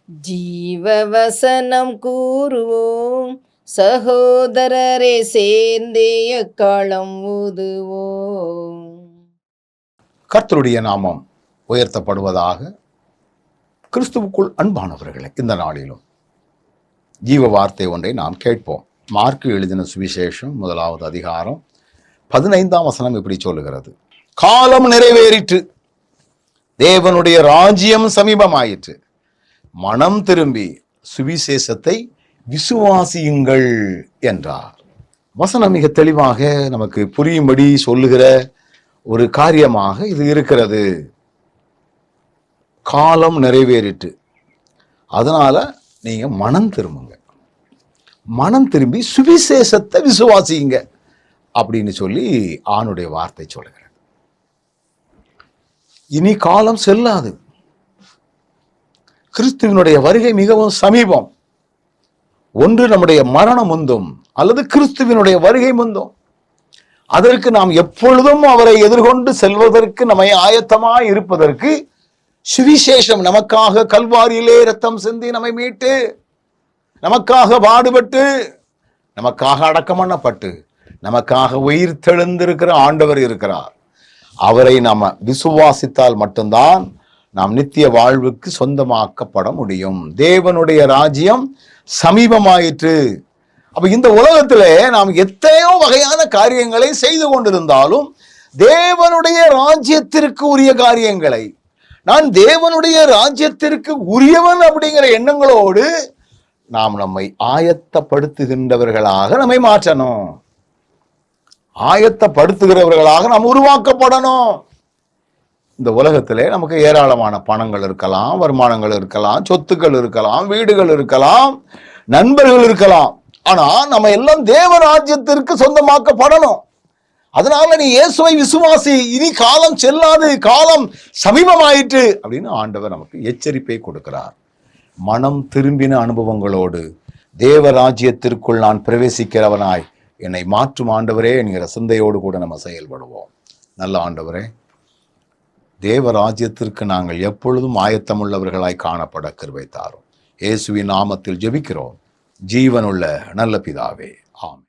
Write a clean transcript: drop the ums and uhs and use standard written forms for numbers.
ஜீவவசனம் கூறுவோம், சகோதரரே சேர்ந்தே எக்காலம் ஊதுவோம். கர்த்தருடைய நாமம் உயர்த்தப்படுவதாக. கிறிஸ்துவுக்குள் அன்பானவர்களே, இந்த நாளிலும் ஜீவ வார்த்தை ஒன்றை நாம் கேட்போம். மார்க்கு எழுதின சுவிசேஷம் 1வது அதிகாரம் 15ஆம் வசனம் இப்படி சொல்லுகிறது: காலம் நிறைவேறிற்று, தேவனுடைய ராஜ்யம் சமீபமாயிற்று, மனம் திரும்பி சுவிசேஷத்தை விசுவாசியுங்கள் என்றார். வசனம் மிக தெளிவாக நமக்கு புரியும்படி சொல்லுகிற ஒரு காரியமாக இது இருக்கிறது. காலம் நிறைவேறிட்டு, அதனால நீங்க மனம் திரும்புங்க, மனம் திரும்பி சுவிசேஷத்தை விசுவாசிங்க அப்படின்னு சொல்லி ஆணுடைய வார்த்தை சொல்லுகிறது. இனி காலம் செல்லாது, கிறிஸ்துவனுடைய வருகை மிகவும் சமீபம். ஒன்று நம்முடைய மரணம் முந்தும், அல்லது கிறிஸ்துவனுடைய வருகை முந்தும். அதற்கு நாம் எப்பொழுதும் அவரை எதிர்கொண்டு செல்வதற்கு நம்மை ஆயத்தமாய் இருப்பதற்கு சுவிசேஷம் நமக்காக கல்வாரியிலே ரத்தம் சிந்தி நம்மை மீட்டு, நமக்காக பாடுபட்டு, நமக்காக அடக்கம் பண்ணப்பட்டு, நமக்காக உயிர் தெழுந்திருக்கிற ஆண்டவர் இருக்கிறார். அவரை நாம விசுவாசித்தால் மட்டும்தான் நாம் நித்திய வாழ்வுக்கு சொந்தமாக்கப்பட முடியும். தேவனுடைய ராஜ்யம் சமீபமாயிற்று. அப்ப இந்த உலகத்திலே நாம் எத்தனையோ வகையான காரியங்களை செய்து கொண்டிருந்தாலும் தேவனுடைய ராஜ்யத்திற்கு உரிய காரியங்களை, நான் தேவனுடைய ராஜ்யத்திற்கு உரியவன் அப்படிங்கிற எண்ணங்களோடு நாம் நம்மை ஆயத்தப்படுத்துகின்றவர்களாக நம்மை மாற்றணும். ஆயத்தப்படுத்துகிறவர்களாக நாம் உருவாக்கப்படணும். இந்த உலகத்திலே நமக்கு ஏராளமான பணங்கள் இருக்கலாம், வருமானங்கள் இருக்கலாம், சொத்துக்கள் இருக்கலாம், வீடுகள் இருக்கலாம், நண்பர்கள் இருக்கலாம். ஆனா நம்ம எல்லாம் தேவ ராஜ்யத்திற்கு சொந்தமாக்கப்படணும். அதனால நீ இயேசுவை விசுவாசி, இனி காலம் செல்லாது, காலம் சமீபமாயிற்று அப்படின்னு ஆண்டவர் நமக்கு எச்சரிப்பை கொடுக்கிறார். மனம் திரும்பின அனுபவங்களோடு தேவ ராஜ்யத்திற்குள் நான் பிரவேசிக்கிறவனாய் என்னை மாற்றும் ஆண்டவரே என்கிற சிந்தையோடு கூட நம்ம செயல்படுவோம். நல்ல ஆண்டவரே, தேவ ராஜ்யத்திற்கு நாங்கள் எப்பொழுதும் ஆயத்தமுள்ளவர்களாய் காணப்பட கிருபை தாரும். இயேசுவின் நாமத்தில் ஜெபிக்கிறோம், ஜீவனுள்ள நல்ல பிதாவே, ஆமென்.